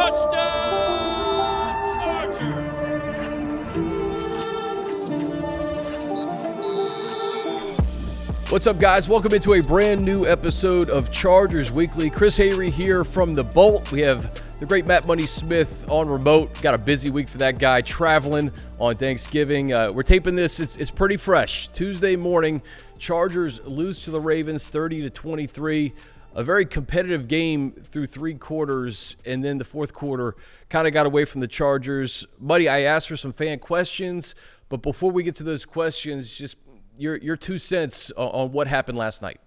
Touchdown, Chargers! What's up, guys? Welcome into a brand new episode of Chargers Weekly. Chris Hayre here from the Bolt. We have the great Matt Money Smith on remote. Got a busy week for that guy, traveling on Thanksgiving. We're taping this. It's pretty fresh. Tuesday morning, Chargers lose to the Ravens 30-23. A very competitive game through three quarters, and then the fourth quarter kind of got away from the Chargers. Buddy, I asked for some fan questions, but before we get to those questions, just your 2 cents on what happened last night.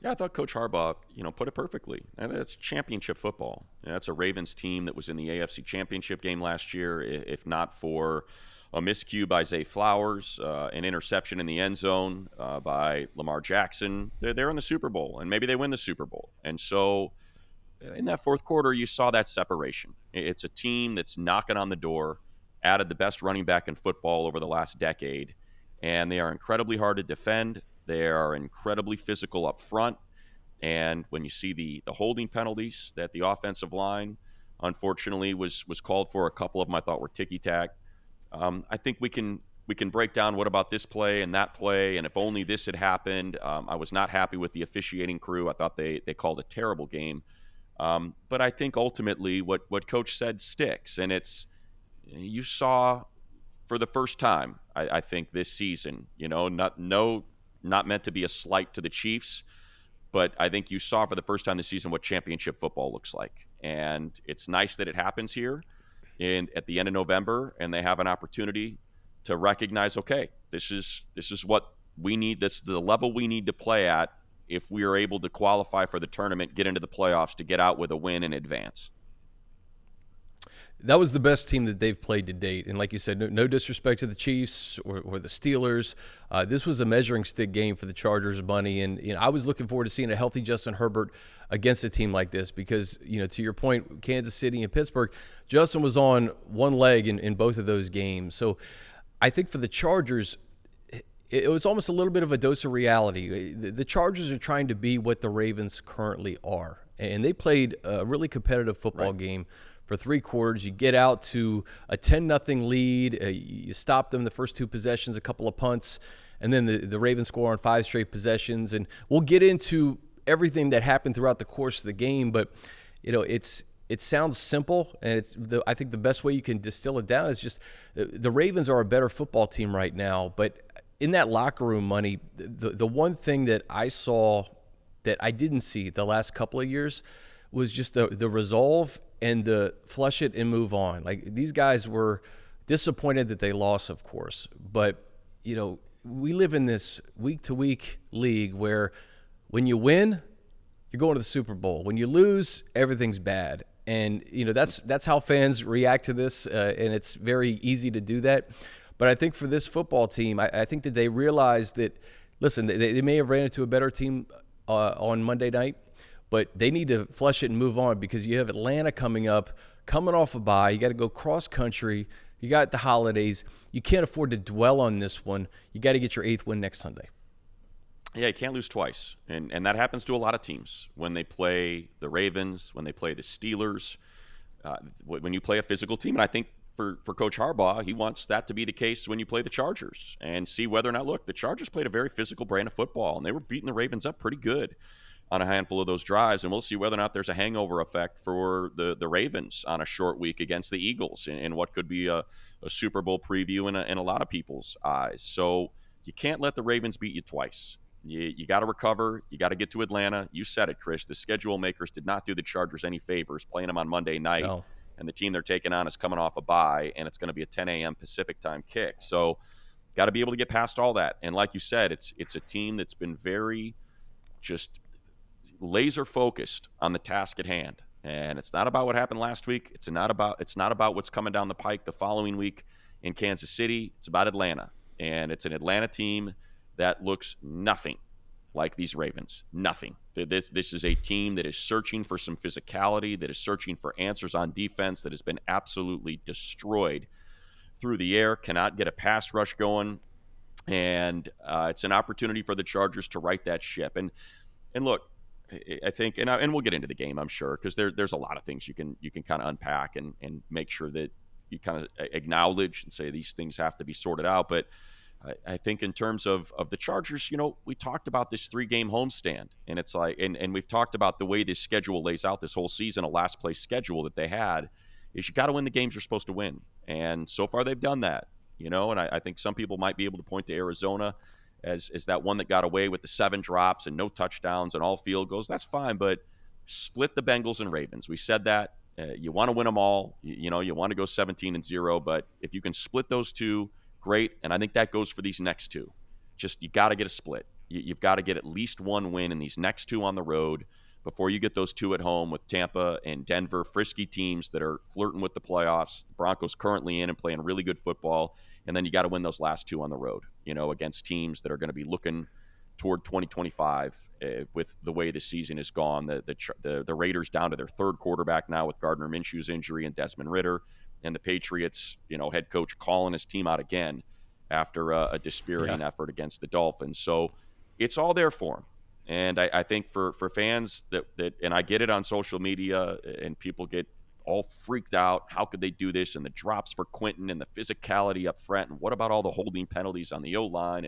Yeah, I thought Coach Harbaugh, put it perfectly. And that's championship football. That's a Ravens team that was in the AFC Championship game last year, if not for a miscue by Zay Flowers, an interception in the end zone by Lamar Jackson. They're in the Super Bowl, and maybe they win the Super Bowl. And so in that fourth quarter, you saw that separation. It's a team that's knocking on the door, added the best running back in football over the last decade, and they are incredibly hard to defend. They are incredibly physical up front. And when you see the holding penalties that the offensive line, unfortunately, was called for, a couple of them I thought were ticky-tack. I think we can break down what about this play and that play, and if only this had happened. I was not happy with the officiating crew. I thought they called a terrible game. But I think ultimately what Coach said sticks, and you saw for the first time, I think this season, not meant to be a slight to the Chiefs, but I think you saw for the first time this season what championship football looks like. And it's nice that it happens here at the end of November, and they have an opportunity to recognize, okay, this is what we need. This is the level we need to play at if we are able to qualify for the tournament, get into the playoffs, to get out with a win in advance. That was the best team that they've played to date. And like you said, no disrespect to the Chiefs or the Steelers. This was a measuring stick game for the Chargers, Bunny. And I was looking forward to seeing a healthy Justin Herbert against a team like this because, to your point, Kansas City and Pittsburgh, Justin was on one leg in both of those games. So I think for the Chargers, it was almost a little bit of a dose of reality. The Chargers are trying to be what the Ravens currently are. And they played a really competitive football game for three quarters. You get out to a 10-0 lead. You stop them the first two possessions, a couple of punts, and then the Ravens score on 5 straight possessions. And we'll get into everything that happened throughout the course of the game, but it sounds simple, and I think the best way you can distill it down is just the Ravens are a better football team right now. But in that locker room, Money, the one thing that I saw that I didn't see the last couple of years was just the resolve and the flush it and move on. Like, these guys were disappointed that they lost, of course, but we live in this week-to-week league where when you win, you're going to the Super Bowl. When you lose, everything's bad. And that's how fans react to this, and it's very easy to do that. But I think for this football team, I think that they realized that, listen, they may have ran into a better team on Monday night, but they need to flush it and move on because you have Atlanta coming off a bye. You got to go cross-country. You got the holidays. You can't afford to dwell on this one. You got to get your 8th win next Sunday. Yeah, you can't lose twice. And that happens to a lot of teams when they play the Ravens, when they play the Steelers, when you play a physical team. And I think for Coach Harbaugh, he wants that to be the case when you play the Chargers and see whether or not, look, the Chargers played a very physical brand of football, and they were beating the Ravens up pretty good on a handful of those drives, and we'll see whether or not there's a hangover effect for the Ravens on a short week against the Eagles in what could be a Super Bowl preview in a lot of people's eyes. So you can't let the Ravens beat you twice. You got to recover. You got to get to Atlanta. You said it, Chris. The schedule makers did not do the Chargers any favors playing them on Monday night, and the team they're taking on is coming off a bye, and it's going to be a 10 a.m. Pacific time kick. So got to be able to get past all that. And like you said, it's a team that's been very just laser focused on the task at hand, and it's not about what happened last week. It's not about what's coming down the pike the following week in Kansas City. It's about Atlanta, and it's an Atlanta team that looks nothing like these Ravens. Nothing. This is a team that is searching for some physicality, that is searching for answers on defense, that has been absolutely destroyed through the air, cannot get a pass rush going, and it's an opportunity for the Chargers to right that ship. And look, I think, and we'll get into the game, I'm sure, because there's a lot of things you can kind of unpack and make sure that you kind of acknowledge and say these things have to be sorted out. But I think in terms of the Chargers, we talked about this 3-game homestand, and it's like, and we've talked about the way this schedule lays out this whole season, a last place schedule that they had, is you got to win the games you're supposed to win. And so far they've done that, and I think some people might be able to point to Arizona as that one that got away with the 7 drops and no touchdowns and all field goals. That's fine, but split the Bengals and Ravens. We said that. You want to win them all. You want to go 17-0, but if you can split those two, great. And I think that goes for these next 2. Just you got to get a split. You've got to get at least 1 win in these next 2 on the road before you get those 2 at home with Tampa and Denver, frisky teams that are flirting with the playoffs. The Broncos currently in and playing really good football. And then you got to win those last 2 on the road, against teams that are going to be looking toward 2025 with the way the season has gone. The Raiders down to their 3rd quarterback now with Gardner Minshew's injury and Desmond Ridder, and the Patriots, head coach calling his team out again after a dispiriting effort against the Dolphins. So it's all there for him. And I think for fans that, and I get it on social media, and people get all freaked out. How could they do this? And the drops for Quentin and the physicality up front. And what about all the holding penalties on the O-line?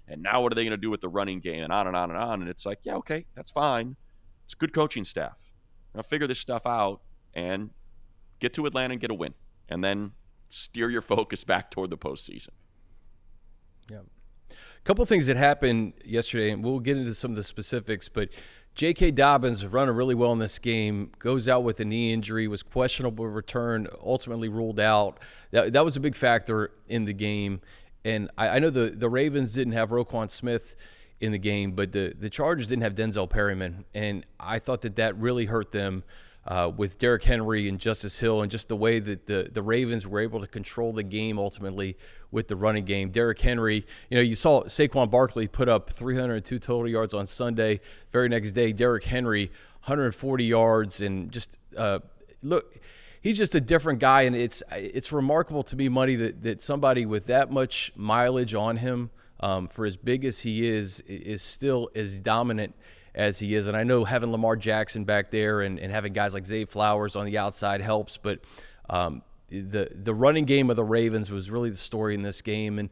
And now what are they going to do with the running game? And on and on and on. And it's like, yeah, okay, that's fine. It's good coaching staff. Now figure this stuff out and get to Atlanta and get a win. And then steer your focus back toward the postseason. Yeah. A couple of things that happened yesterday, and we'll get into some of the specifics, but J.K. Dobbins running really well in this game, goes out with a knee injury, was questionable return, ultimately ruled out. That was a big factor in the game. And I know the Ravens didn't have Roquan Smith in the game, but the Chargers didn't have Denzel Perryman. And I thought that really hurt them with Derrick Henry and Justice Hill, and just the way that the Ravens were able to control the game ultimately with the running game. Derrick Henry, you saw Saquon Barkley put up 302 total yards on Sunday. Very next day, Derrick Henry, 140 yards, and just look, he's just a different guy, and it's remarkable to me, Money, that somebody with that much mileage on him, for as big as he is still as dominant as he is. And I know having Lamar Jackson back there and having guys like Zay Flowers on the outside helps, but the running game of the Ravens was really the story in this game. And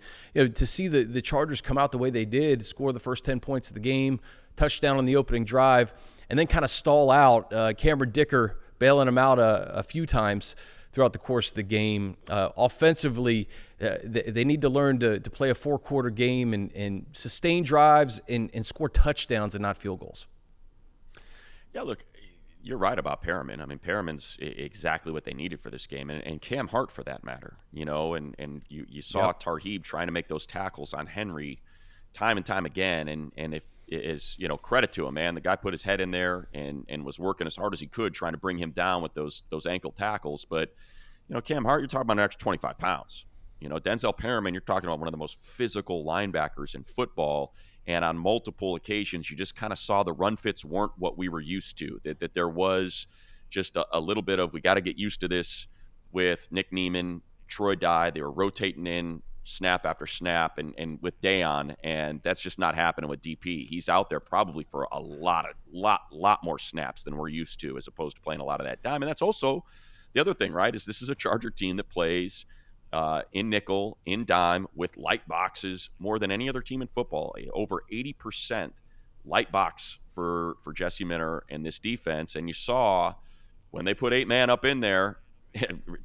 to see the Chargers come out the way they did, score the first 10 points of the game, touchdown on the opening drive, and then kind of stall out, Cameron Dicker bailing them out a few times throughout the course of the game. Offensively, they need to learn to play a 4-quarter game and sustain drives and score touchdowns and not field goals. Yeah, look, you're right about Perriman. I mean, Perriman's exactly what they needed for this game, and Cam Hart for that matter. And you saw Tarheeb trying to make those tackles on Henry time and time again, and if is credit to him, man. The guy put his head in there and was working as hard as he could trying to bring him down with those ankle tackles. But Cam Hart, you're talking about an extra 25 pounds. Denzel Perriman, you're talking about one of the most physical linebackers in football. And on multiple occasions, you just kind of saw the run fits weren't what we were used to. That there was just a little bit of, we got to get used to this with Nick Neiman, Troy Dye. They were rotating in snap after snap and with Dayon, and that's just not happening with DP. He's out there probably for a lot more snaps than we're used to, as opposed to playing a lot of that dime. And that's also the other thing, right, is this is a Charger team that plays in nickel, in dime, with light boxes more than any other team in football. Over 80% light box for Jesse Minter and this defense. And you saw when they put 8-man up in there,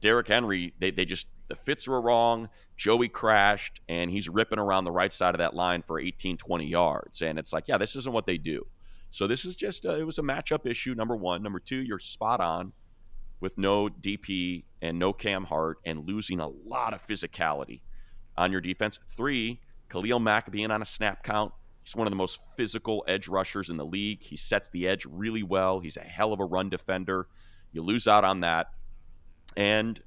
Derrick Henry, they just, the fits were wrong. Joey crashed, and he's ripping around the right side of that line for 18, 20 yards. And it's like, yeah, this isn't what they do. So this is just, it was a matchup issue, number one. Number two, you're spot on with no DP and no Cam Hart and losing a lot of physicality on your defense. 3, Khalil Mack being on a snap count. He's one of the most physical edge rushers in the league. He sets the edge really well. He's a hell of a run defender. You lose out on that. And,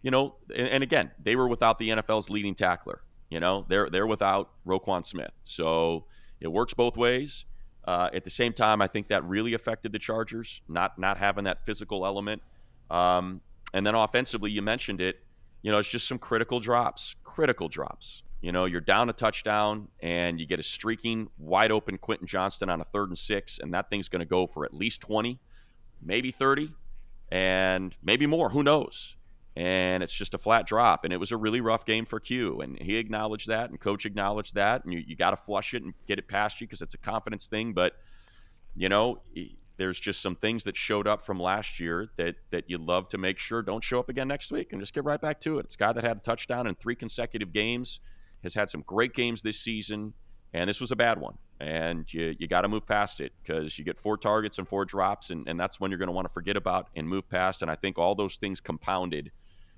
and again, they were without the NFL's leading tackler. They're without Roquan Smith. So it works both ways. At the same time, I think that really affected the Chargers, not having that physical element. And then offensively, you mentioned it, it's just some critical drops. You're down a touchdown and you get a streaking, wide open Quentin Johnston on a 3rd and 6, and that thing's going to go for at least 20, maybe 30, and maybe more. Who knows? And it's just a flat drop. And it was a really rough game for Q. And he acknowledged that, and Coach acknowledged that. And you got to flush it and get it past you because it's a confidence thing. But, there's just some things that showed up from last year that you'd love to make sure don't show up again next week, and just get right back to it. It's a guy that had a touchdown in 3 consecutive games, has had some great games this season, and this was a bad one. And you got to move past it because you get 4 targets and 4 drops, and that's when you're going to want to forget about and move past. And I think all those things compounded,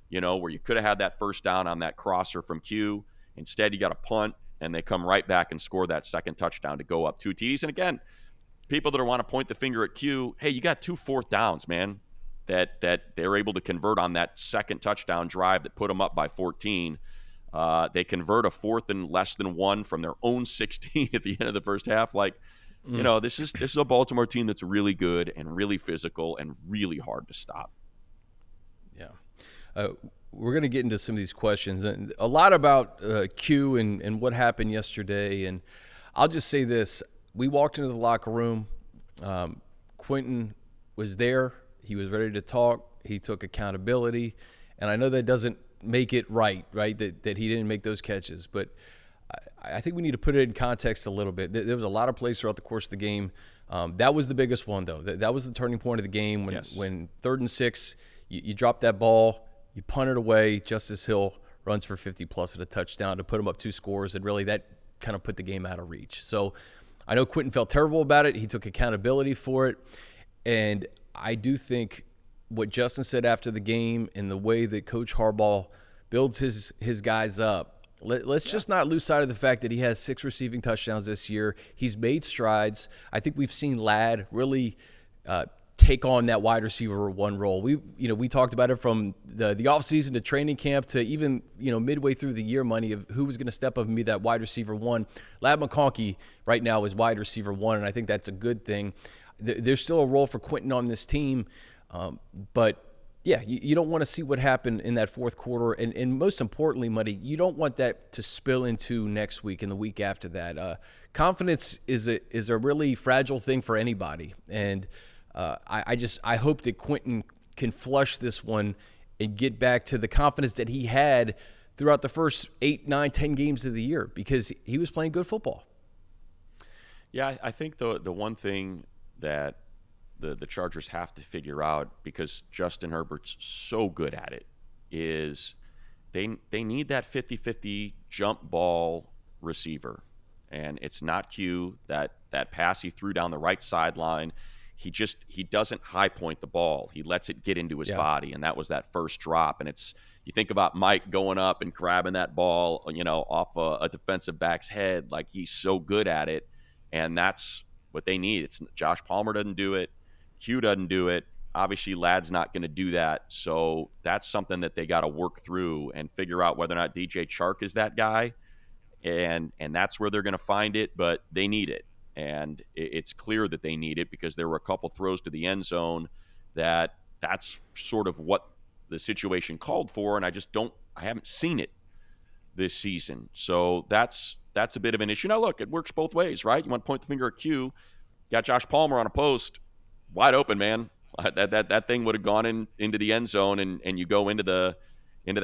where you could have had that first down on that crosser from Q. Instead, you got a punt, and they come right back and score that second touchdown to go up 2 TDs. And again, people that want to point the finger at Q, hey, you got 2 4th downs, man, that they're able to convert on that second touchdown drive that put them up by 14. They convert a 4th and less than 1 from their own 16 at the end of the first half. This is a Baltimore team that's really good and really physical and really hard to stop. Yeah. We're going to get into some of these questions, and a lot about Q and what happened yesterday. And I'll just say this. We walked into the locker room. Quentin was there. He was ready to talk. He took accountability. And I know that doesn't make it right, that he didn't make those catches. But I think we need to put it in context a little bit. There was a lot of plays throughout the course of the game. That was the biggest one, though. That was the turning point of the game when 3rd and 6, you drop that ball, you punt it away. Justice Hill runs for 50-plus at a touchdown to put him up 2 scores, and really that kind of put the game out of reach. So I know Quentin felt terrible about it. He took accountability for it. And I do think what Justin said after the game and the way that Coach Harbaugh builds his guys up, let's just not lose sight of the fact that he has 6 receiving touchdowns this year. He's made strides. I think we've seen Ladd really take on that wide receiver 1 role. We talked about it from the offseason to training camp to even midway through the year, money of who was going to step up and be that wide receiver 1. Ladd McConkey right now is wide receiver 1, and I think that's a good thing. There's still a role for Quentin on this team, but yeah, you don't want to see what happened in that 4th quarter, and most importantly, Muddy, you don't want that to spill into next week and the week after that. Confidence is a really fragile thing for anybody, and I hope that Quentin can flush this one and get back to the confidence that he had throughout the first 8, 9, 10 games of the year, because he was playing good football. Yeah, I think the one thing that the Chargers have to figure out, because Justin Herbert's so good at it, is they need that 50-50 jump ball receiver. And it's not Q, that pass he threw down the right sideline. He doesn't high point the ball. He lets it get into his body, and that was that first drop. And you think about Mike going up and grabbing that ball, off a defensive back's head. Like, he's so good at it, and that's what they need. It's Josh Palmer doesn't do it. Q doesn't do it. Obviously, Ladd's not going to do that. So that's something that they got to work through and figure out whether or not DJ Chark is that guy. And that's where they're going to find it, but they need it. And it's clear that they need it, because there were a couple throws to the end zone that's sort of what the situation called for. And I haven't seen it this season. So that's a bit of an issue. Now, look, it works both ways, right? You want to point the finger at Q. Got Josh Palmer on a post, wide open, man. That thing would have gone into the end zone, and you go into the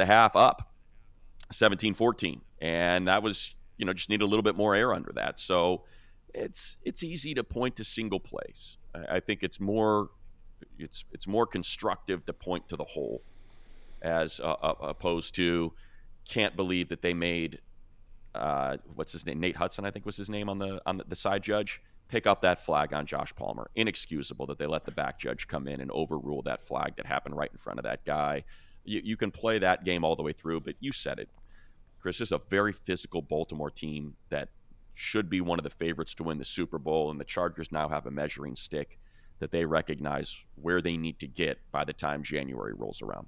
half up 17-14. And that was, just need a little bit more air under that. So it's easy to point to single plays. I think it's more constructive to point to the whole, as opposed to can't believe that they made what's his name, Nate Hudson, I think was his name, on the side judge, pick up that flag on Josh Palmer. Inexcusable that they let the back judge come in and overrule that flag that happened right in front of that guy. You can play that game all the way through, but you said it, Chris. This is a very physical Baltimore team that should be one of the favorites to win the Super Bowl, and the Chargers now have a measuring stick that they recognize where they need to get by the time January rolls around.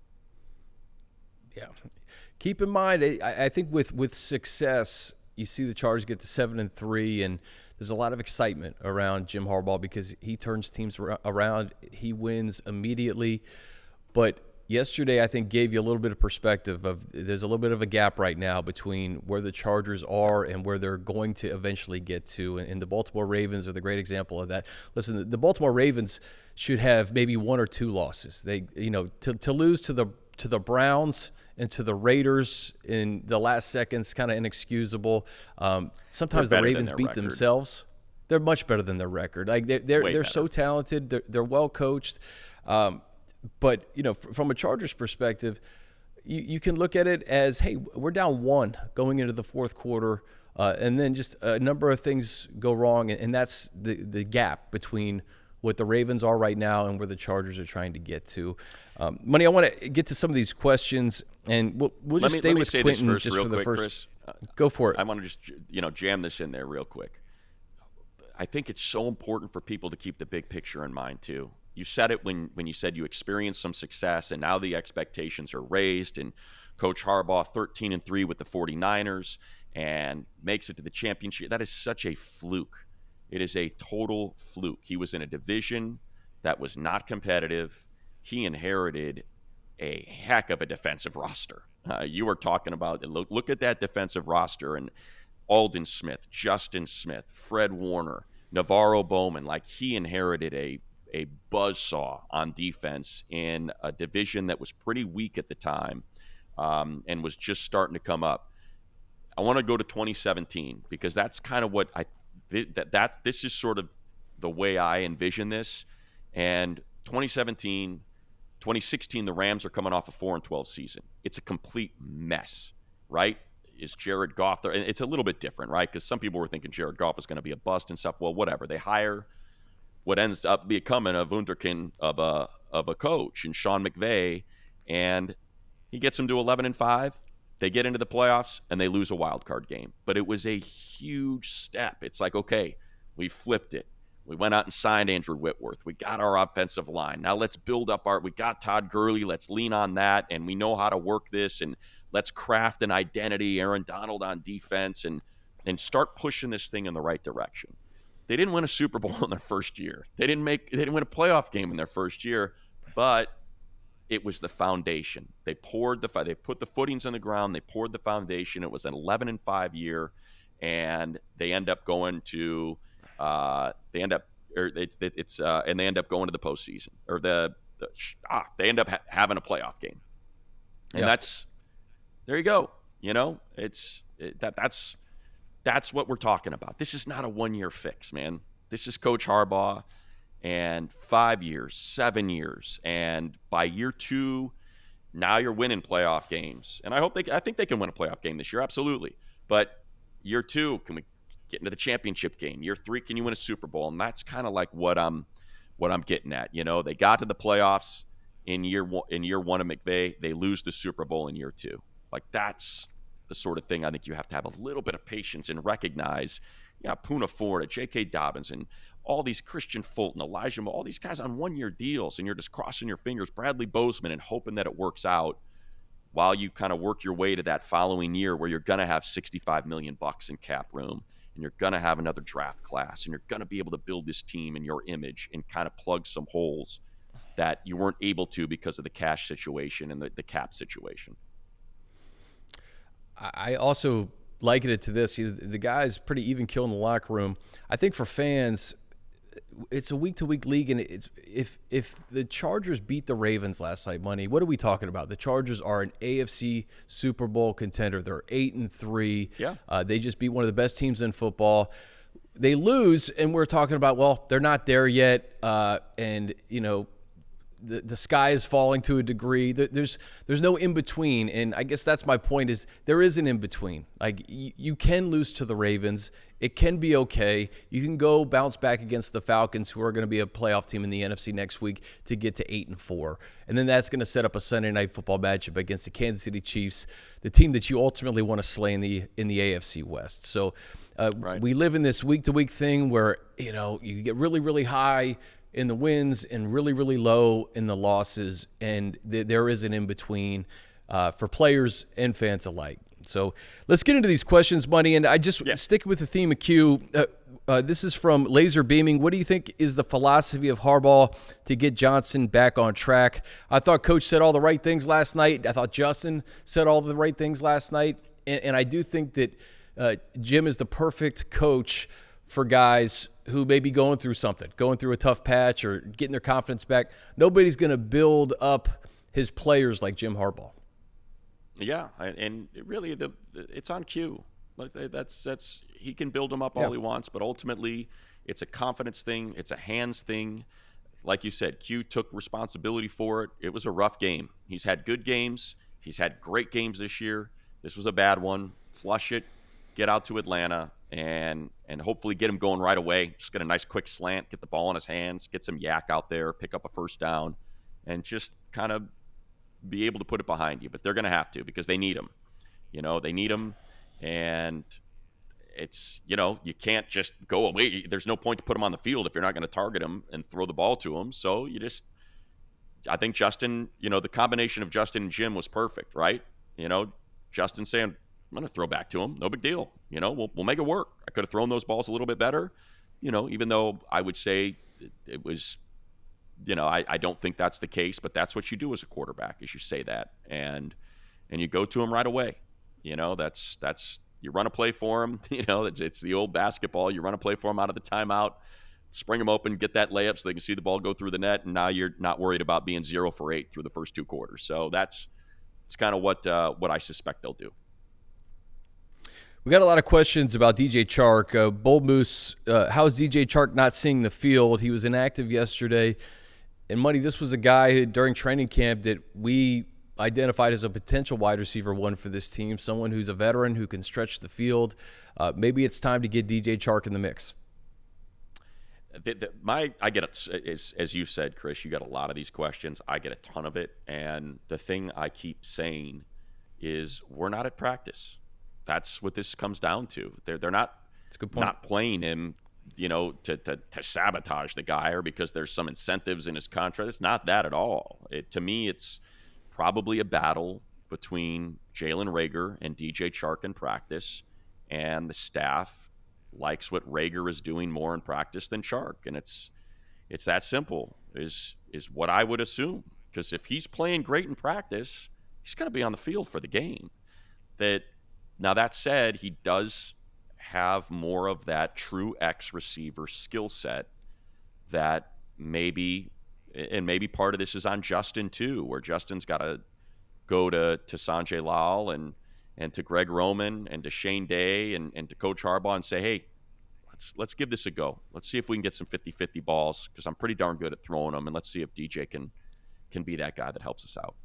Yeah. Keep in mind, I think with success, you see the Chargers get to 7-3, and there's a lot of excitement around Jim Harbaugh because he turns teams around. He wins immediately. But yesterday I think gave you a little bit of perspective of there's a little bit of a gap right now between where the Chargers are and where they're going to eventually get to. And the Baltimore Ravens are the great example of that. Listen, the Baltimore Ravens should have maybe 1 or 2 losses. They, to lose to the Browns and to the Raiders in the last seconds, kind of inexcusable. Sometimes the Ravens beat themselves. They're much better than their record. Like they're so talented. They're well coached. But from a Chargers perspective, you can look at it as, hey, we're down 1 going into the fourth quarter, and then just a number of things go wrong, and that's the gap between what the Ravens are right now and where the Chargers are trying to get to. Money, I want to get to some of these questions, and we'll just stay with Quentin just for the first. Chris, go for it. I want to just jam this in there real quick. I think it's so important for people to keep the big picture in mind too. You said it when you said you experienced some success, and now the expectations are raised. And Coach Harbaugh, 13-3 with the 49ers, and makes it to the championship. That is such a fluke. It is a total fluke. He was in a division that was not competitive. He inherited a heck of a defensive roster. You were talking about, look at that defensive roster, and Aldon Smith, Justin Smith, Fred Warner, Navarro Bowman. Like, he inherited a buzzsaw on defense in a division that was pretty weak at the time, and was just starting to come up. I want to go to 2017 because that's kind of what this is sort of the way I envision this. And 2016, the Rams are coming off a 4-12 season. It's a complete mess, right? Is Jared Goff there? And it's a little bit different, right? Because some people were thinking Jared Goff was going to be a bust and stuff. Well, whatever. They hire what ends up becoming a wunderkind of a coach in Sean McVay, and he gets them to 11-5. They get into the playoffs and they lose a wild card game. But it was a huge step. It's like, okay, we flipped it. We went out and signed Andrew Whitworth. We got our offensive line. Now let's build up we got Todd Gurley. Let's lean on that, and we know how to work this, and let's craft an identity, Aaron Donald on defense, and start pushing this thing in the right direction. They didn't win a Super Bowl in their first year. They didn't win a playoff game in their first year, but it was the foundation. They put the footings on the ground. They poured the foundation. It was an 11-5 year, and they end up going to they end up going to the postseason, or they end up having a playoff game, and there you go. That's what we're talking about. This is not a one-year fix, man. This is Coach Harbaugh, and 5 years, 7 years, and by year 2, now you're winning playoff games. And I think they can win a playoff game this year, absolutely. But year 2, can we get into the championship game? Year 3, can you win a Super Bowl? And that's kind of like what I'm getting at. They got to the playoffs in year 1 of McVay. They lose the Super Bowl in year 2. Like, that's the sort of thing I think you have to have a little bit of patience and recognize. Puna Ford, J.K. Dobbins, and all these Christian Fulton, Elijah, all these guys on one-year deals, and you're just crossing your fingers, Bradley Bozeman, and hoping that it works out while you kind of work your way to that following year where you're going to have $65 million in cap room, and you're going to have another draft class, and you're going to be able to build this team in your image and kind of plug some holes that you weren't able to because of the cash situation and the cap situation. I also liken it to this. The guy's pretty even kill in the locker room. I think for fans, it's a week-to-week league, and if the Chargers beat the Ravens last night, Money, what are we talking about? The Chargers are an AFC Super Bowl contender. They're 8-3. Yeah. They just beat one of the best teams in football. They lose, and we're talking about, well, they're not there yet, and the sky is falling to a degree. There's no in-between, and I guess that's my point is there is an in-between. Like, you can lose to the Ravens. It can be okay. You can go bounce back against the Falcons, who are going to be a playoff team in the NFC next week, to get to 8-4. And then that's going to set up a Sunday Night Football matchup against the Kansas City Chiefs, the team that you ultimately want to slay in the AFC West. So right. We live in this week-to-week thing where, you get really, really high in the wins and really, really low in the losses, and there is an in-between for players and fans alike. So let's get into these questions, Money, and I just stick with the theme of Q. This is from Laser Beaming. What do you think is the philosophy of Harbaugh to get Johnson back on track? I thought Coach said all the right things last night. I thought Justin said all the right things last night. And I do think that Jim is the perfect coach for guys who may be going through something, going through a tough patch or getting their confidence back. Nobody's going to build up his players like Jim Harbaugh. Yeah, and really, it's on cue. That's he can build them up all he wants, but ultimately, it's a confidence thing. It's a hands thing. Like you said, Q took responsibility for it. It was a rough game. He's had good games. He's had great games this year. This was a bad one. Flush it. Get out to Atlanta and hopefully get him going right away. Just get a nice quick slant, get the ball in his hands, get some yak out there, pick up a first down, and just kind of be able to put it behind you. But they're going to have to because they need him. They need him. And it's, you can't just go away. There's no point to put him on the field if you're not going to target him and throw the ball to him. So I think Justin, the combination of Justin and Jim was perfect, right? Justin saying, I'm going to throw back to him. No big deal. We'll make it work. I could have thrown those balls a little bit better, even though I would say it was, I don't think that's the case, but that's what you do as a quarterback is you say that and you go to him right away. That's you run a play for him. It's the old basketball. You run a play for him out of the timeout, spring him open, get that layup so they can see the ball go through the net, and now you're not worried about being 0 for 8 through the first 2 quarters. So it's kind of what I suspect they'll do. We got a lot of questions about DJ Chark. Bull Moose, how is DJ Chark not seeing the field? He was inactive yesterday. And, Money, this was a guy who, during training camp that we identified as a potential wide receiver 1 for this team, someone who's a veteran who can stretch the field. Maybe it's time to get DJ Chark in the mix. I get it, as you said, Chris, you got a lot of these questions. I get a ton of it. And the thing I keep saying is we're not at practice. That's what this comes down to. They're not playing him, to sabotage the guy or because there's some incentives in his contract. It's not that at all. To me, it's probably a battle between Jalen Reagor and DJ Chark in practice, and the staff likes what Reagor is doing more in practice than Chark, and it's that simple. Is what I would assume, because if he's playing great in practice, he's going to be on the field for the game. Now that said, he does have more of that true X receiver skill set that maybe part of this is on Justin too, where Justin's got to go to Sanjay Lal and to Greg Roman and to Shane Day and to Coach Harbaugh and say, hey, let's give this a go. Let's see if we can get some 50-50 balls, because I'm pretty darn good at throwing them, and let's see if DJ can be that guy that helps us out.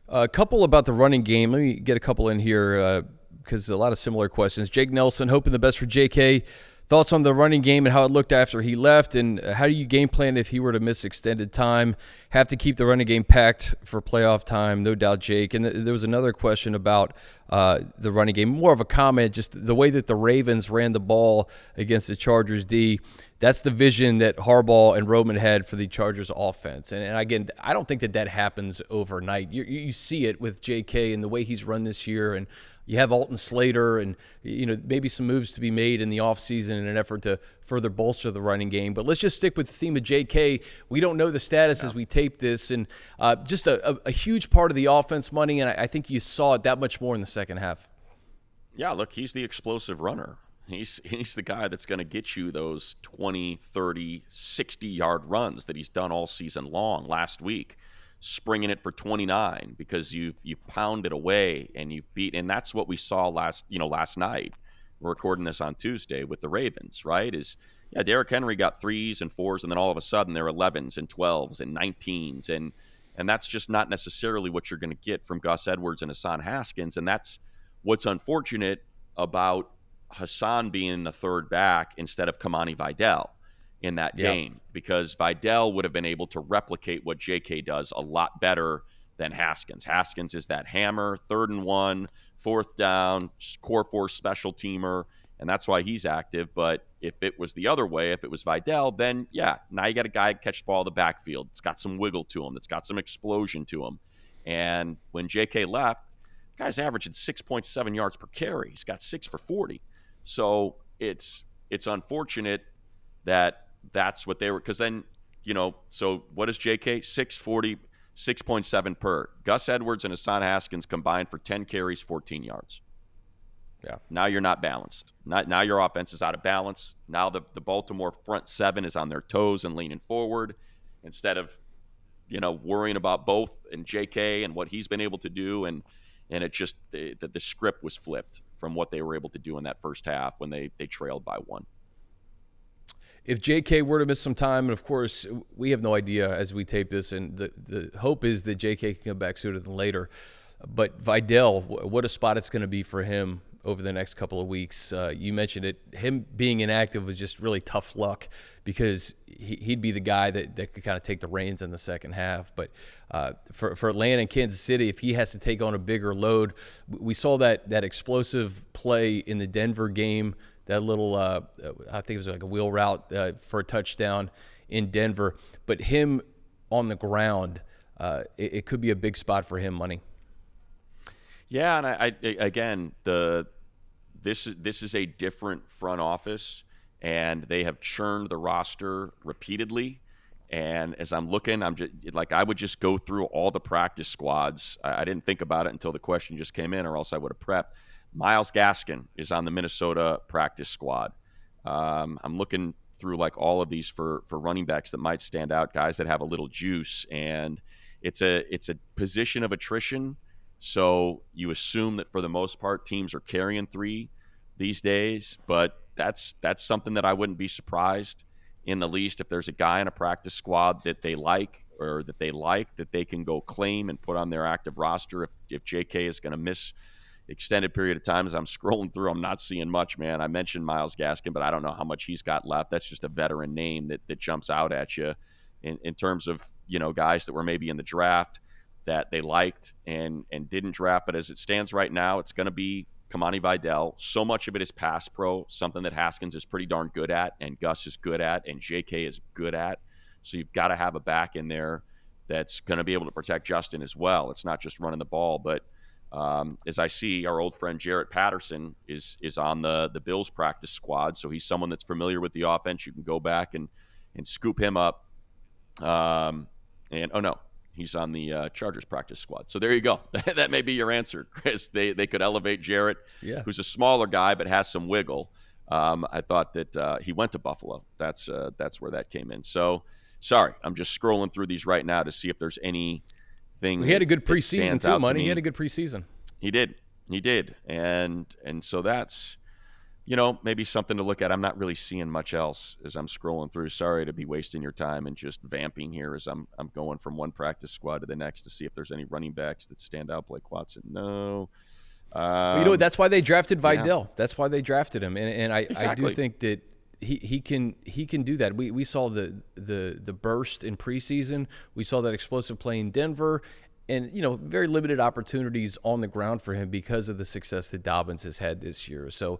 A couple about the running game. Let me get a couple in here because a lot of similar questions. Jake Nelson, hoping the best for JK. Thoughts on the running game and how it looked after he left, and how do you game plan if he were to miss extended time? Have to keep the running game packed for playoff time, no doubt, Jake. And there was another question about the running game, more of a comment, just the way that the Ravens ran the ball against the Chargers D. That's the vision that Harbaugh and Roman had for the Chargers offense. And again, I don't think that happens overnight. You see it with JK and the way he's run this year, and you have Alton Slater and maybe some moves to be made in the offseason in an effort to further bolster the running game. But let's just stick with the theme of JK. We don't know the status as we tape this, and just a huge part of the offense, Money, and I think you saw it that much more in the second half. Yeah, look, he's the explosive runner. He's the guy that's going to get you those 20, 30, 60-yard runs that he's done all season long. Last week, springing it for 29 because you've pounded away and you've beat. And that's what we saw last night. We're recording this on Tuesday with the Ravens, right? Derrick Henry got 3s and 4s, and then all of a sudden they're 11s and 12s and 19s. And that's just not necessarily what you're going to get from Gus Edwards and Hassan Haskins. And that's what's unfortunate about Hassan being the third back instead of Kamani Vidal in that game, because Vidal would have been able to replicate what JK does a lot better than Haskins. Haskins is that hammer, 3rd and 1, 4th down, core 4 special teamer, and that's why he's active. But if it was the other way, if it was Vidal, then now you got a guy that catch the ball in the backfield. It's got some wiggle to him. It's got some explosion to him. And when JK left, the guy's averaging 6.7 yards per carry. He's got 6 for 40. So it's unfortunate that that's what they were, because then, so what is JK? 640, 6.7 per. Gus Edwards and Hassan Haskins combined for 10 carries, 14 yards. Yeah. Now you're not balanced. Now your offense is out of balance. Now the Baltimore front seven is on their toes and leaning forward instead of, worrying about both and JK and what he's been able to do. And it just, the script was flipped from what they were able to do in that first half when they trailed by 1. If JK were to miss some time, and of course we have no idea as we tape this, and the hope is that JK can come back sooner than later. But Vidal, what a spot it's going to be for him over the next couple of weeks. You mentioned it. Him being inactive was just really tough luck because he'd be the guy that could kind of take the reins in the second half. But for Atlanta and Kansas City, if he has to take on a bigger load, we saw that explosive play in the Denver game, that little, I think it was like a wheel route for a touchdown in Denver. But him on the ground, it could be a big spot for him, Money. Yeah, and I again, this is a different front office, and they have churned the roster repeatedly. And as I'm looking, I'm just like, I would just go through all the practice squads. I didn't think about it until the question just came in, or else I would have prepped. Myles Gaskin is on the Minnesota practice squad. I'm looking through like all of these for running backs that might stand out, guys that have a little juice, and it's a position of attrition. So you assume that for the most part, teams are carrying 3 these days, but that's something that I wouldn't be surprised in the least if there's a guy in a practice squad that they like that they can go claim and put on their active roster. If JK is going to miss extended period of time, as I'm scrolling through, I'm not seeing much, man. I mentioned Myles Gaskin, but I don't know how much he's got left. That's just a veteran name that jumps out at you in terms of, guys that were maybe in the draft that they liked and didn't draft. But as it stands right now, it's going to be Kamani Vidal. So much of it is pass pro, something that Haskins is pretty darn good at, and Gus is good at, and JK is good at. So you've got to have a back in there that's going to be able to protect Justin as well. It's not just running the ball, but as I see, our old friend Jarrett Patterson is on the Bills practice squad. So he's someone that's familiar with the offense. You can go back and scoop him up. He's on the Chargers practice squad. So there you go. That may be your answer, Chris. They could elevate Jarrett, who's a smaller guy but has some wiggle. I thought that he went to Buffalo. That's where that came in. So, sorry, I'm just scrolling through these right now to see if there's anything. He had a good preseason too, Money. He had a good preseason. He did, and so that's maybe something to look at. I'm not really seeing much else as I'm scrolling through. Sorry to be wasting your time and just vamping here as I'm going from one practice squad to the next to see if there's any running backs that stand out. Blake Watson, no. Well, that's why they drafted Vidal. Yeah. That's why they drafted him, and Exactly. I do think that he can do that. We saw the burst in preseason. We saw that explosive play in Denver. And, very limited opportunities on the ground for him because of the success that Dobbins has had this year. So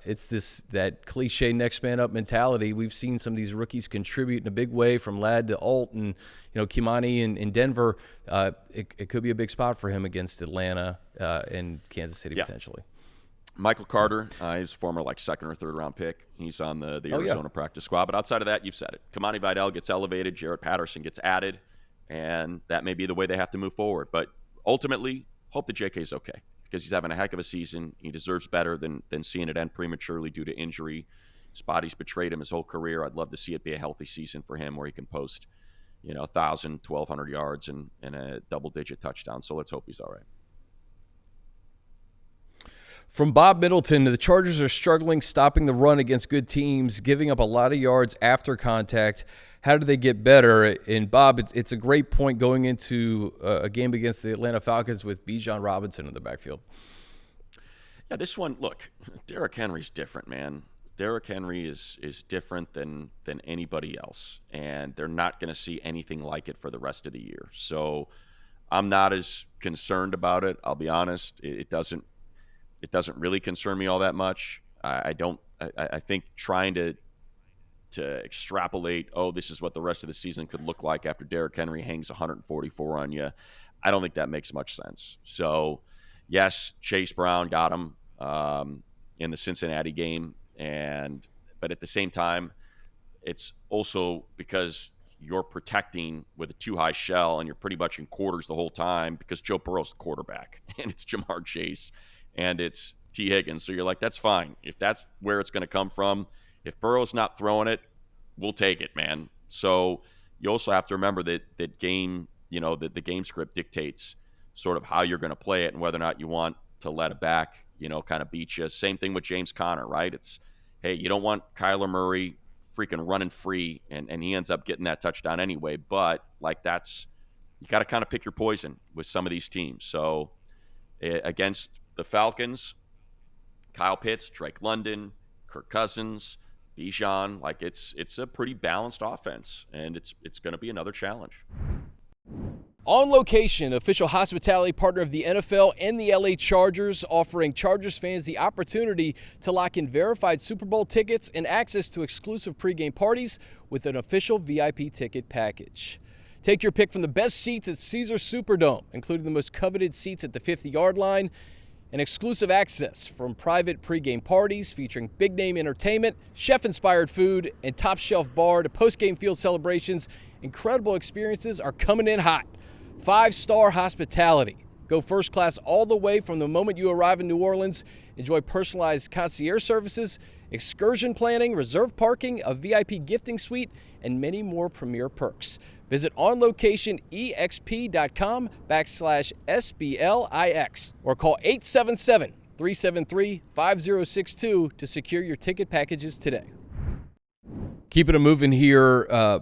it's that cliche next man up mentality. We've seen some of these rookies contribute in a big way, from Ladd to Alt and, Kimani in Denver. It could be a big spot for him against Atlanta and Kansas City potentially. Michael Carter, he's a former second or third round pick. He's on the Arizona practice squad. But outside of that, you've said it. Kamani Vidal gets elevated. Jarrett Patterson gets added. And that may be the way they have to move forward. But ultimately, hope that JK is okay because he's having a heck of a season. He deserves better than seeing it end prematurely due to injury. His body's betrayed him his whole career. I'd love to see it be a healthy season for him where he can post, 1,000, 1,200 yards and a double-digit touchdown. So let's hope he's all right. From Bob Middleton, the Chargers are struggling stopping the run against good teams, giving up a lot of yards after contact. How do they get better? And, Bob, it's a great point going into a game against the Atlanta Falcons with Bijan Robinson in the backfield. Yeah, this one, look, Derrick Henry's different, man. Derrick Henry is different than anybody else, and they're not going to see anything like it for the rest of the year. So I'm not as concerned about it. I'll be honest. It doesn't really concern me all that much. I think trying to extrapolate, this is what the rest of the season could look like after Derrick Henry hangs 144 on you, I don't think that makes much sense. So, yes, Chase Brown got him in the Cincinnati game, But at the same time, it's also because you're protecting with a too high shell and you're pretty much in quarters the whole time because Joe Burrow's the quarterback and it's Jamar Chase and it's T. Higgins. So you're like, that's fine. If that's where it's going to come from, if Burrow's not throwing it, we'll take it, man. So you also have to remember that the game script dictates sort of how you're going to play it and whether or not you want to let a back, kind of beat you. Same thing with James Conner, right? It's, hey, you don't want Kyler Murray freaking running free and he ends up getting that touchdown anyway. But you got to kind of pick your poison with some of these teams. So against the Falcons, Kyle Pitts, Drake London, Kirk Cousins, Bijan, it's a pretty balanced offense, and it's going to be another challenge. On Location, official hospitality partner of the NFL and the LA Chargers, offering Chargers fans the opportunity to lock in verified Super Bowl tickets and access to exclusive pregame parties with an official VIP ticket package. Take your pick from the best seats at Caesars Superdome, including the most coveted seats at the 50-yard line, and exclusive access from private pregame parties featuring big-name entertainment, chef-inspired food, and top-shelf bar to post-game field celebrations. Incredible experiences are coming in hot. 5-star hospitality. Go first class all the way from the moment you arrive in New Orleans. Enjoy personalized concierge services, excursion planning, reserved parking, a VIP gifting suite, and many more premier perks. Visit onlocationexp.com/SBLIX or call 877-373-5062 to secure your ticket packages today. Keeping it moving here,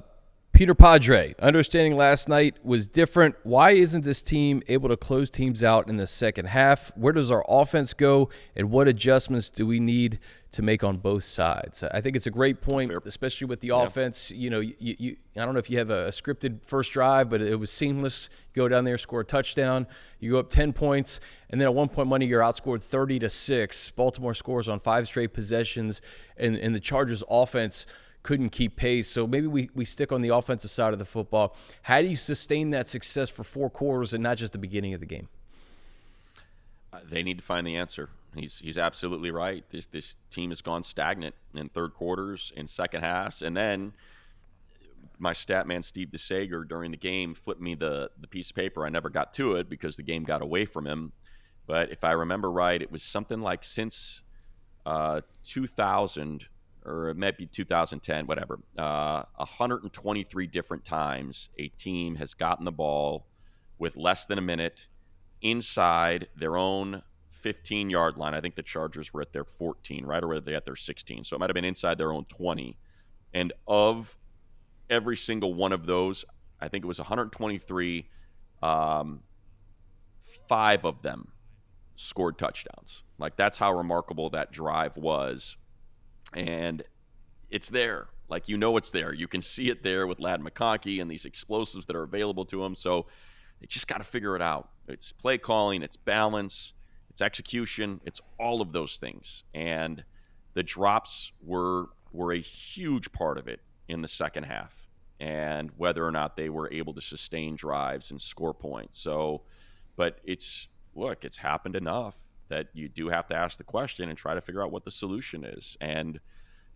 Peter Padre, understanding last night was different. Why isn't this team able to close teams out in the second half? Where does our offense go, and what adjustments do we need to make on both sides? I think it's a great point, especially with the offense. I don't know if you have a scripted first drive, but it was seamless. You go down there, score a touchdown, you go up 10 points, and then at one point money, you're outscored 30-6. Baltimore scores on 5 straight possessions, and the Chargers offense couldn't keep pace. So maybe we stick on the offensive side of the football. How do you sustain that success for 4 quarters and not just the beginning of the game? They need to find the answer. He's absolutely right. This team has gone stagnant in third quarters, in second halves, and then my stat man Steve DeSager during the game flipped me the piece of paper. I never got to it because the game got away from him. But if I remember right, it was something like since 2000 or it might be 2010, whatever, 123 different times a team has gotten the ball with less than a minute inside their own 15-yard line. I think the Chargers were at their 14, right? Or were they at their 16? So it might have been inside their own 20. And of every single one of those, I think it was 123, 5 of them scored touchdowns. Like, that's how remarkable that drive was. And it's there. Like, it's there. You can see it there with Ladd McConkey and these explosives that are available to him. So they just got to figure it out. It's play calling, it's balance, it's execution, it's all of those things. And the drops were a huge part of it in the second half, and whether or not they were able to sustain drives and score points. So, but it's happened enough that you do have to ask the question and try to figure out what the solution is. And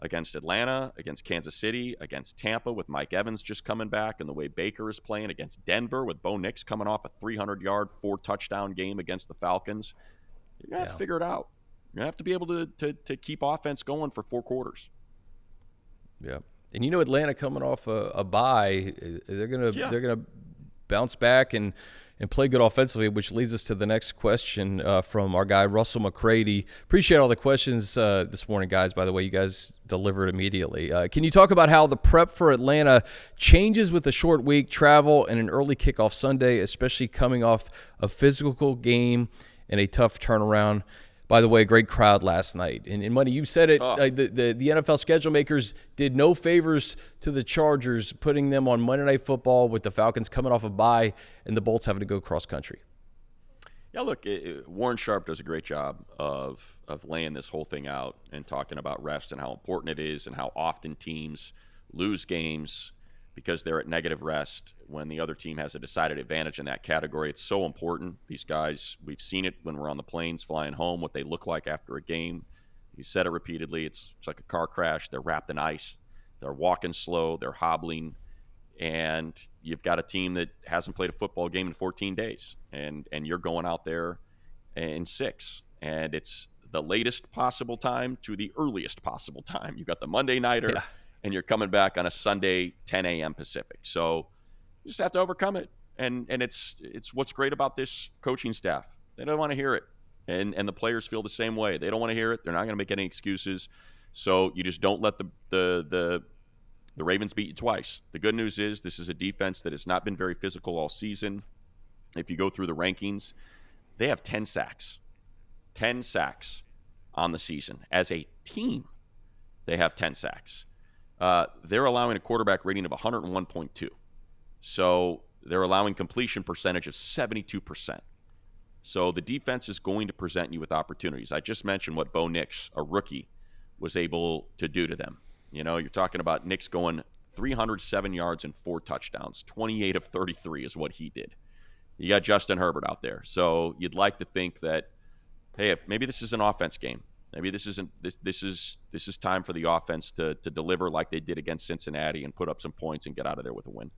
against Atlanta, against Kansas City, against Tampa with Mike Evans just coming back and the way Baker is playing, against Denver with Bo Nix coming off a 300-yard, 4-touchdown game against the Falcons, you're going to have to figure it out. You're going to have to be able to keep offense going for 4 quarters. Yeah. And Atlanta coming off a bye, they're gonna bounce back and play good offensively, which leads us to the next question from our guy Russell McCready. Appreciate all the questions this morning, guys. By the way, you guys delivered immediately. Can you talk about how the prep for Atlanta changes with a short week, travel, and an early kickoff Sunday, especially coming off a physical game and a tough turnaround? By the way, great crowd last night. And Money, you said it. The NFL schedule makers did no favors to the Chargers, putting them on Monday Night Football with the Falcons coming off a bye and the Bolts having to go cross country. Yeah, look, Warren Sharp does a great job of laying this whole thing out and talking about rest and how important it is and how often teams lose games because they're at negative rest when the other team has a decided advantage in that category. It's so important. These guys, we've seen it when we're on the planes flying home, what they look like after a game. You said it repeatedly. It's like a car crash. They're wrapped in ice. They're walking slow. They're hobbling. And you've got a team that hasn't played a football game in 14 days. And you're going out there in 6. And it's the latest possible time to the earliest possible time. You've got the Monday nighter, and you're coming back on a Sunday, 10 a.m. Pacific. So you just have to overcome it. And it's what's great about this coaching staff. They don't want to hear it. And the players feel the same way. They don't want to hear it. They're not going to make any excuses. So you just don't let the Ravens beat you twice. The good news is this is a defense that has not been very physical all season. If you go through the rankings, they have 10 sacks. 10 sacks on the season. As a team, they have 10 sacks. They're allowing a quarterback rating of 101.2. So they're allowing completion percentage of 72%. So the defense is going to present you with opportunities. I just mentioned what Bo Nix, a rookie, was able to do to them. You know, you're talking about Nix going 307 yards and 4 touchdowns. 28 of 33 is what he did. You got Justin Herbert out there. So you'd like to think that, hey, maybe this is an offense game. Maybe this isn't. This is time for the offense to deliver like they did against Cincinnati and put up some points and get out of there with a win.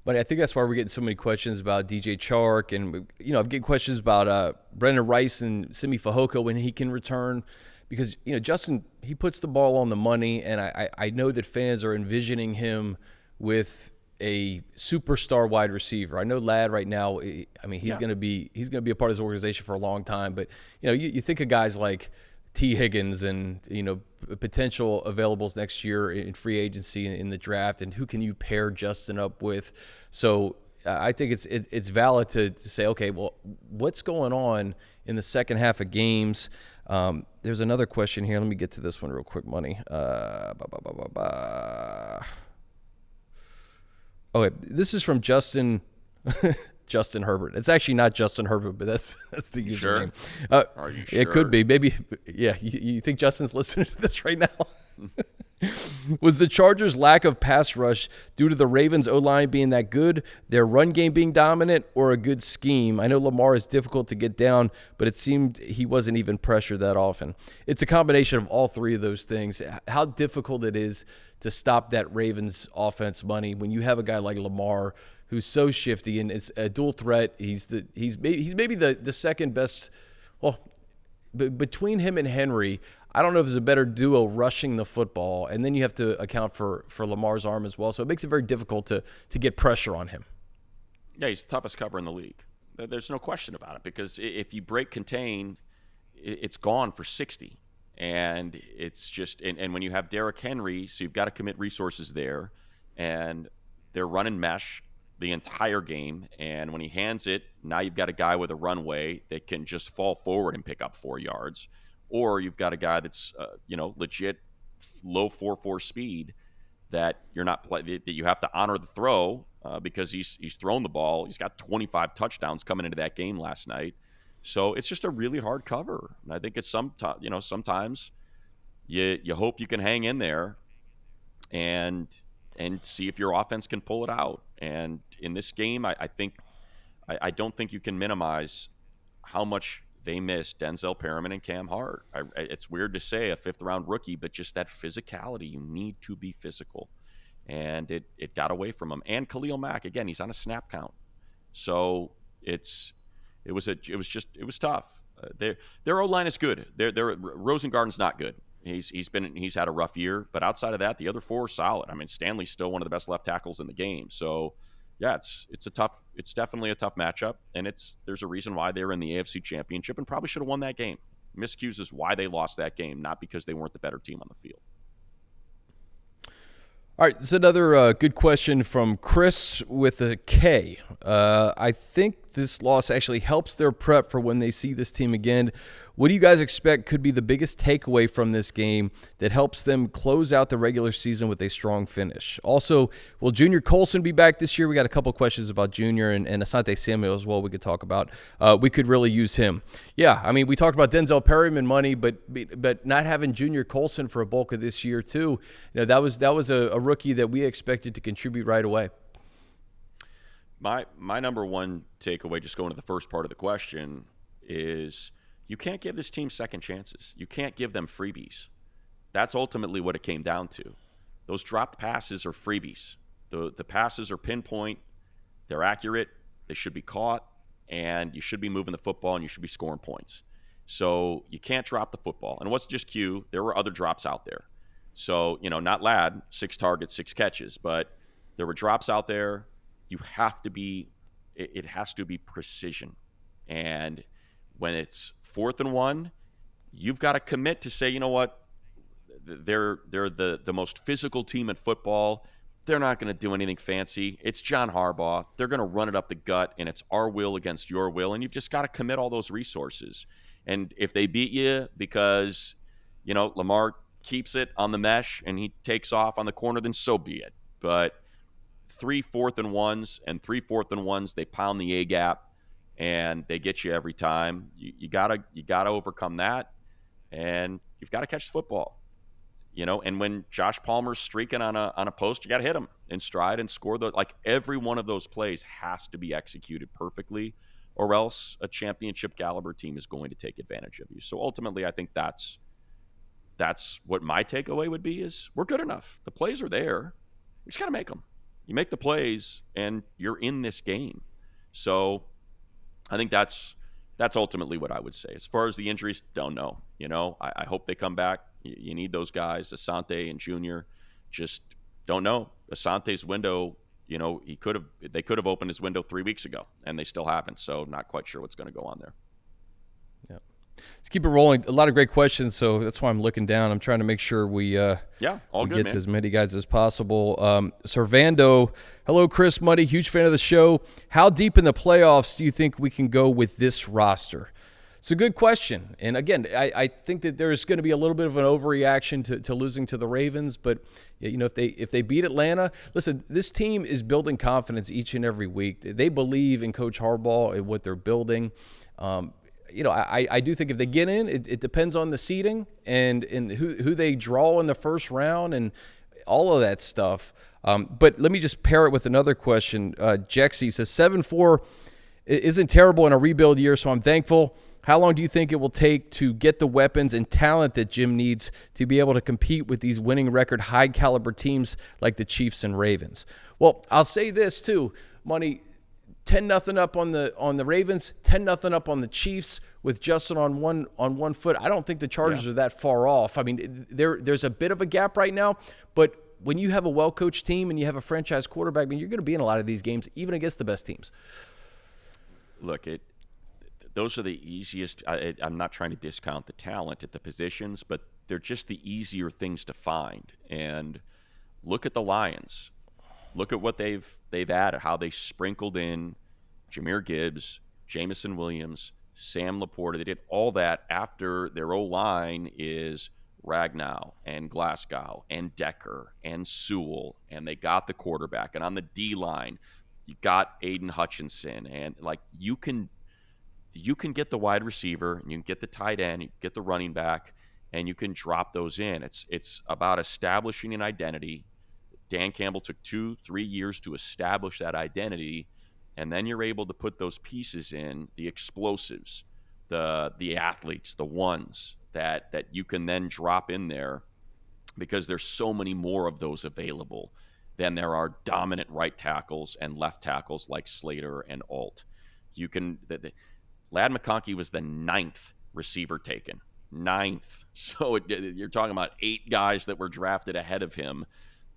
But I think that's why we're getting so many questions about DJ Chark, and I'm getting questions about Brendan Rice and Simi Fehoko when he can return, because Justin, he puts the ball on the money, and I know that fans are envisioning him with a superstar wide receiver. I know Ladd right now, I mean, he's going to be a part of this organization for a long time, but you think of guys like T. Higgins and potential availables next year in free agency in the draft, and who can you pair Justin up with? So I think it's valid to say, okay, well, what's going on in the second half of games? There's another question here. Let me get to this one real quick, Money. Okay, this is from Justin Herbert. It's actually not Justin Herbert, but that's the username. Sure? Are you sure? It could be. Maybe. Yeah. You think Justin's listening to this right now? Was the Chargers' lack of pass rush due to the Ravens' O-line being that good, their run game being dominant, or a good scheme? I know Lamar is difficult to get down, but it seemed he wasn't even pressured that often. It's a combination of all three of those things. How difficult it is to stop that Ravens offense, Money, when you have a guy like Lamar who's so shifty and it's a dual threat. He's maybe the second best. Well, between him and Henry, I don't know if there's a better duo rushing the football, and then you have to account for Lamar's arm as well. So it makes it very difficult to get pressure on him. Yeah, he's the toughest cover in the league. There's no question about it, because if you break contain, it's gone for 60. And it's just, and when you have Derrick Henry, so you've got to commit resources there, and they're running mesh the entire game. And when he hands it, now you've got a guy with a runway that can just fall forward and pick up 4 yards. Or you've got a guy that's, legit low 4.4 speed that that you have to honor the throw because he's thrown the ball. He's got 25 touchdowns coming into that game last night. So it's just a really hard cover. And I think it's sometimes you hope you can hang in there and see if your offense can pull it out. And in this game, I don't think you can minimize how much they missed Denzel Perriman and Cam Hart. It's weird to say a 5th-round rookie, but just that physicality. You need to be physical. And it got away from him. And Khalil Mack, again, he's on a snap count. So it was tough. Their O-line is good. Rosengarten's not good. He's had a rough year, but outside of that, the other 4 are solid. I mean, Stanley's still one of the best left tackles in the game. So yeah, it's definitely a tough matchup, and there's a reason why they were in the AFC Championship and probably should have won that game. Miscues is why they lost that game, not because they weren't the better team on the field. All right, this is another good question from Chris with a K. I think this loss actually helps their prep for when they see this team again. What do you guys expect could be the biggest takeaway from this game that helps them close out the regular season with a strong finish? Also, will Junior Colson be back this year? We got a couple questions about Junior and Asante Samuel as well we could talk about. We could really use him. Yeah, I mean, we talked about Denzel Perryman money, but not having Junior Colson for a bulk of this year too. That was a rookie that we expected to contribute right away. My number one takeaway, just going to the first part of the question, is You can't give this team second chances. You can't give them freebies. That's ultimately what it came down to. Those dropped passes are freebies. The passes are pinpoint. They're accurate. They should be caught. And you should be moving the football, and you should be scoring points. So you can't drop the football. And it wasn't just Q. There were other drops out there. So, not Ladd, 6 targets, 6 catches. But there were drops out there. You have to be – it has to be precision. And when it's 4th and 1, you've got to commit to say, you know what, they're the most physical team in football. They're not going to do anything fancy. It's John Harbaugh. They're going to run it up the gut, and it's our will against your will, and you've just got to commit all those resources. And if they beat you because, Lamar keeps it on the mesh and he takes off on the corner, then so be it. But 3 4th and 1s and 3 4th and 1s, they pound the A gap, and they get you every time. You gotta overcome that, and you've got to catch the football. And when Josh Palmer's streaking on a post, you got to hit him in stride and score. Every one of those plays has to be executed perfectly, or else a championship caliber team is going to take advantage of you. So ultimately, I think that's what my takeaway would be: is we're good enough. The plays are there. We just got to make them. You make the plays, and you're in this game. So I think that's ultimately what I would say. As far as the injuries, don't know. I hope they come back. You need those guys, Asante and Junior. Just don't know. Asante's window, they could have opened his window 3 weeks ago, and they still haven't. So not quite sure what's going to go on there. Yeah. Let's keep it rolling. A lot of great questions, so that's why I'm looking down. I'm trying to make sure we get to as many guys as possible. Servando, hello, Chris Muddy, huge fan of the show. How deep in the playoffs do you think we can go with this roster? It's a good question. And again, I think that there's going to be a little bit of an overreaction to losing to the Ravens. But, if they beat Atlanta, listen, this team is building confidence each and every week. They believe in Coach Harbaugh and what they're building. I do think if they get in, it depends on the seeding and who they draw in the first round and all of that stuff. But let me just pair it with another question. Jexy says 7-4 isn't terrible in a rebuild year, so I'm thankful. How long do you think it will take to get the weapons and talent that Jim needs to be able to compete with these winning record, high-caliber teams like the Chiefs and Ravens? Well, I'll say this too, Money, 10-0 up on the Ravens, 10-0 up on the Chiefs with Justin on one foot. I don't think the Chargers are that far off. I mean, there's a bit of a gap right now, but when you have a well-coached team and you have a franchise quarterback, you're going to be in a lot of these games, even against the best teams. Look, those are the easiest. I'm not trying to discount the talent at the positions, but they're just the easier things to find. And look at the Lions. Look at what they've added, how they sprinkled in Jahmyr Gibbs, Jamison Williams, Sam Laporta. They did all that after their O-line is Ragnow and Glasgow and Decker and Sewell, and they got the quarterback. And on the D-line, you got Aiden Hutchinson. And, you can get the wide receiver, and you can get the tight end, you can get the running back, and you can drop those in. It's about establishing an identity. Dan Campbell took 2-3 years to establish that identity, and then you're able to put those pieces in, the explosives, the athletes, the ones that you can then drop in there, because there's so many more of those available than there are dominant right tackles and left tackles like Slater and Alt. You can Ladd McConkey was the 9th receiver taken. 9th. So you're talking about 8 guys that were drafted ahead of him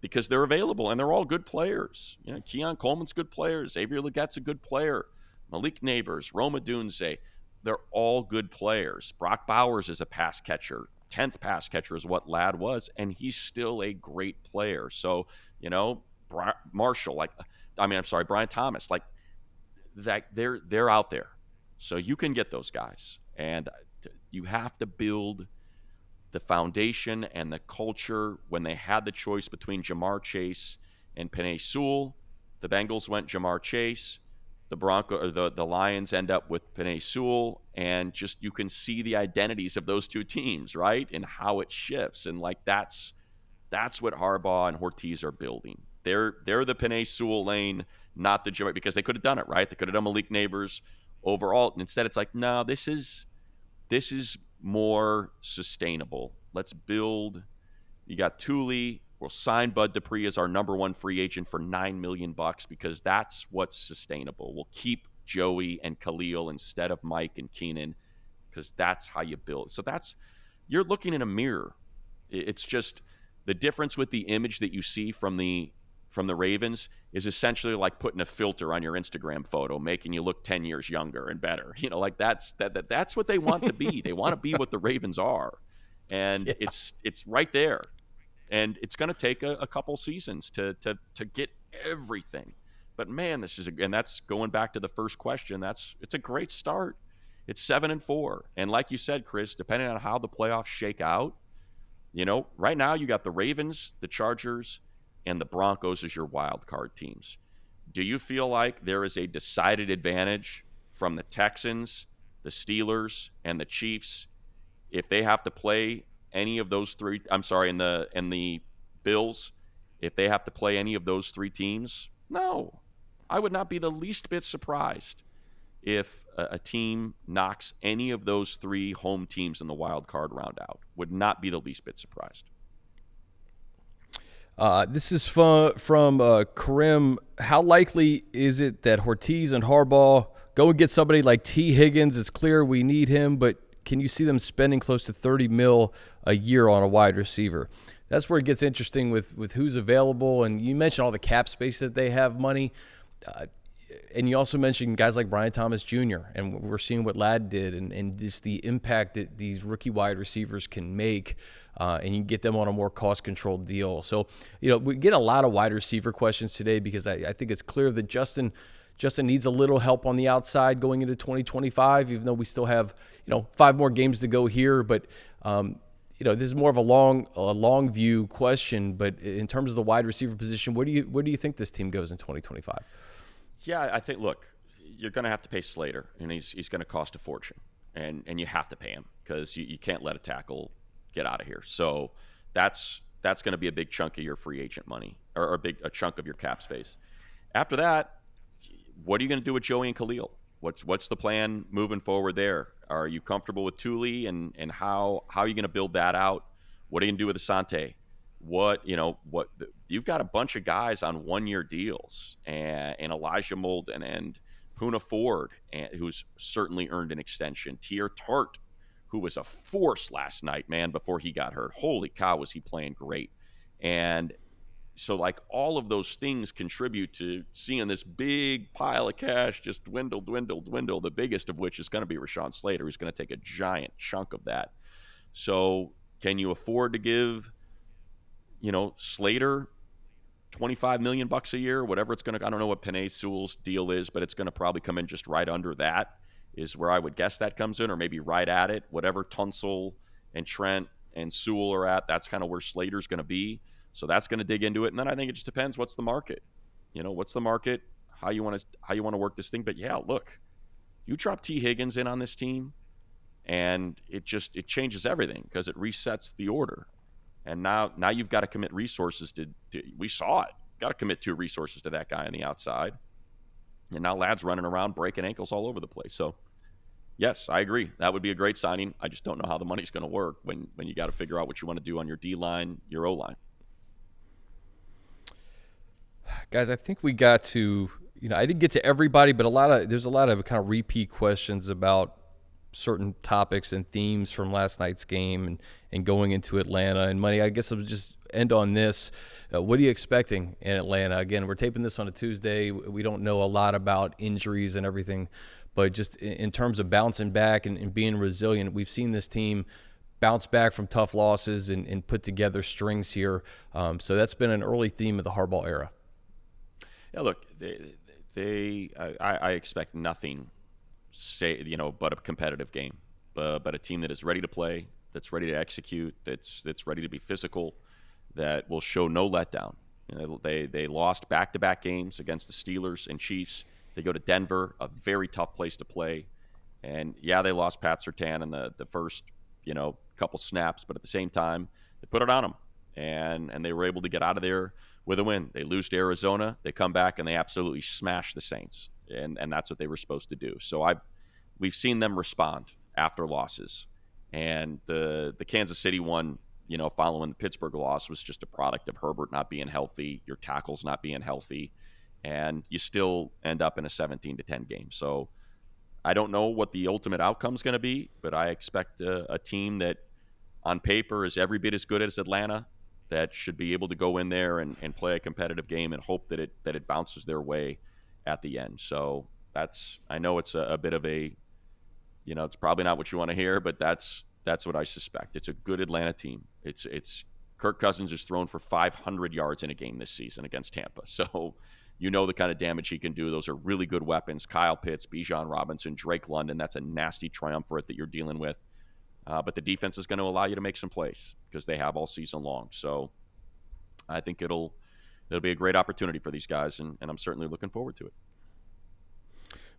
because they're available, and they're all good players. Keon Coleman's good players. Xavier Legette's a good player. Malik Neighbors, Roma Dunze, they're all good players. Brock Bowers is a pass catcher. 10th pass catcher is what Ladd was, and he's still a great player. So, Marshall, Brian Thomas, that they're out there. So you can get those guys, and you have to build the foundation and the culture. When they had the choice between Jamar Chase and Penei Sewell, the Bengals went Jamar Chase. The Lions end up with Penei Sewell, and just you can see the identities of those two teams, right, and how it shifts. And that's what Harbaugh and Ortiz are building. They're the Penei Sewell lane, not the Jamar, because they could have done it, right? They could have done Malik Neighbors overall. And instead, it's no, this is this is more sustainable. Let's build. You got Thule. We'll sign Bud Dupree as our number one free agent for $9 million because that's what's sustainable. We'll keep Joey and Khalil instead of Mike and Keenan because that's how you build. So you're looking in a mirror. It's just the difference with the image that you see from the Ravens is essentially like putting a filter on your Instagram photo, making you look 10 years younger and better. Like that's what they want to be. They want to be what the Ravens are. And it's right there. And it's going to take a couple seasons to get everything. But man, and that's going back to the first question. It's a great start. It's 7-4. And like you said, Chris, depending on how the playoffs shake out, right now you got the Ravens, the Chargers, and the Broncos as your wild card teams. Do you feel like there is a decided advantage from the Texans, the Steelers, and the Chiefs if they have to play any of those three? I'm sorry, and the Bills, if they have to play any of those three teams? No. I would not be the least bit surprised if a team knocks any of those three home teams in the wild card round out. Would not be the least bit surprised. This is from Karim. How likely is it that Ortiz and Harbaugh go and get somebody like T. Higgins? It's clear we need him, but can you see them spending close to $30 million a year on a wide receiver? That's where it gets interesting with who's available. And you mentioned all the cap space that they have money. And you also mentioned guys like Brian Thomas Jr. And we're seeing what Ladd did and just the impact that these rookie wide receivers can make. And you get them on a more cost-controlled deal. So, we get a lot of wide receiver questions today because I think it's clear that Justin needs a little help on the outside going into 2025, even though we still have, 5 more games to go here. But, this is more of a long view question. But in terms of the wide receiver position, where do you think this team goes in 2025? Yeah, I think, look, you're going to have to pay Slater, and he's going to cost a fortune. And you have to pay him because you can't let a tackle get out of here. So that's going to be a big chunk of your free agent money or a chunk of your cap space. After that, what are you going to do with Joey and Khalil? What's the plan moving forward there? Are you comfortable with Thule and how are you going to build that out? What are you going to do with Asante? You've got a bunch of guys on 1-year deals and Elijah Molden and Poona Ford, who's certainly earned an extension. Tier Tart, who was a force last night, man, before he got hurt. Holy cow, was he playing great. And so, like, all of those things contribute to seeing this big pile of cash just dwindle, the biggest of which is going to be Rashawn Slater, who's going to take a giant chunk of that. So can you afford to give, Slater $25 million a year, whatever it's going to – I don't know what Penei Sewell's deal is, but it's going to probably come in just right under that. Is where I would guess that comes in, or maybe right at it. Whatever Tunsil and Trent and Sewell are at, that's kind of where Slater's going to be. So that's going to dig into it. And then I think it just depends what's the market. What's the market, how you want to work this thing. But yeah, look, you drop T. Higgins in on this team, and it changes everything because it resets the order. And now you've got to commit resources to we saw it. Got to commit 2 resources to that guy on the outside. And now Ladd's running around breaking ankles all over the place. So yes, I agree. That would be a great signing. I just don't know how the money's going to work when you got to figure out what you want to do on your D-line, your O-line. Guys, I think we got to, I didn't get to everybody, but there's a lot of kind of repeat questions about certain topics and themes from last night's game and going into Atlanta and money. I guess I'll just end on this. What are you expecting in Atlanta? Again, we're taping this on a Tuesday. We don't know a lot about injuries and everything, but just in terms of bouncing back and being resilient, we've seen this team bounce back from tough losses and put together strings here. So that's been an early theme of the Harbaugh era. Yeah, look, I expect nothing, but a competitive game, but a team that is ready to play, that's ready to execute, that's ready to be physical, that will show no letdown. They lost back-to-back games against the Steelers and Chiefs. They go to Denver, a very tough place to play, and yeah, they lost Pat Surtain in the first couple snaps, but at the same time, they put it on them, and they were able to get out of there with a win. They lose to Arizona, they come back, and they absolutely smash the Saints, and that's what they were supposed to do. So we've seen them respond after losses. And the Kansas City one, following the Pittsburgh loss, was just a product of Herbert not being healthy, your tackles not being healthy, and you still end up in a 17-10 game. So I don't know what the ultimate outcome is going to be, but I expect a team that on paper is every bit as good as Atlanta, that should be able to go in there and play a competitive game and hope that it bounces their way at the end. So I know it's a bit of a, it's probably not what you want to hear, but that's what I suspect. It's a good Atlanta team. It's Kirk Cousins has thrown for 500 yards in a game this season against Tampa. So the kind of damage he can do. Those are really good weapons. Kyle Pitts, Bijan Robinson, Drake London. That's a nasty triumvirate that you're dealing with. But the defense is going to allow you to make some plays because they have all season long. So I think it'll be a great opportunity for these guys, and I'm certainly looking forward to it.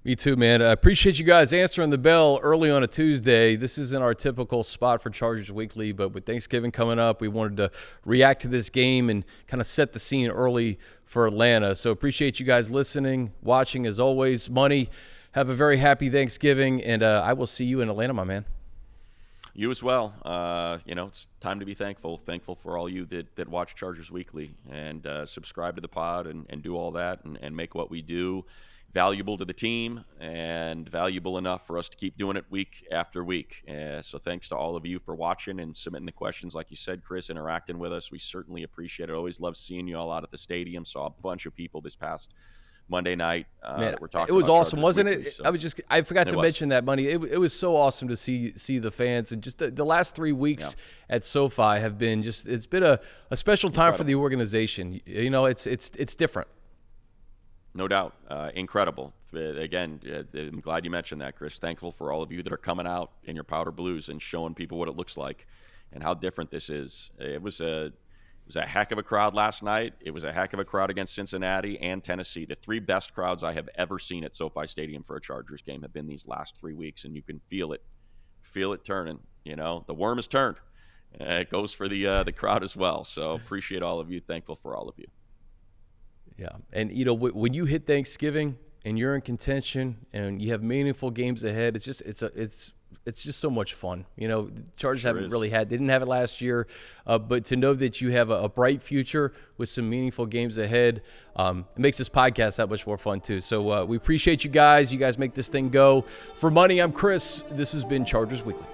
Me too, man. I appreciate you guys answering the bell early on a Tuesday. This isn't our typical spot for Chargers Weekly, but with Thanksgiving coming up, we wanted to react to this game and kind of set the scene early for Atlanta. So appreciate you guys listening, watching as always. Money, have a very happy Thanksgiving, and I will see you in Atlanta, my man. You as well. It's time to be thankful. Thankful for all you that watch Chargers Weekly and subscribe to the pod and do all that and make what we do valuable to the team and valuable enough for us to keep doing it week after week. So thanks to all of you for watching and submitting the questions. Like you said, Chris, interacting with us. We certainly appreciate it. Always love seeing you all out at the stadium. Saw a bunch of people this past Monday night. Man, we're talking it was about awesome, Chargers wasn't Weekly, it? so. I forgot to mention that, Money. It was so awesome to see the fans, and just the last 3 weeks at SoFi have been it's been a special time for the organization. It's different. No doubt. Incredible. Again, I'm glad you mentioned that, Chris. Thankful for all of you that are coming out in your powder blues and showing people what it looks like and how different this is. It was a heck of a crowd last night. It was a heck of a crowd against Cincinnati and Tennessee. The 3 best crowds I have ever seen at SoFi Stadium for a Chargers game have been these last 3 weeks, and you can feel it turning. The worm is turned. It goes for the crowd as well. So appreciate all of you. Thankful for all of you. Yeah, and when you hit Thanksgiving and you're in contention and you have meaningful games ahead, it's just so much fun. The Chargers didn't have it last year, but to know that you have a bright future with some meaningful games ahead, it makes this podcast that much more fun too. So we appreciate you guys. You guys make this thing go. For Money, I'm Chris. This has been Chargers Weekly.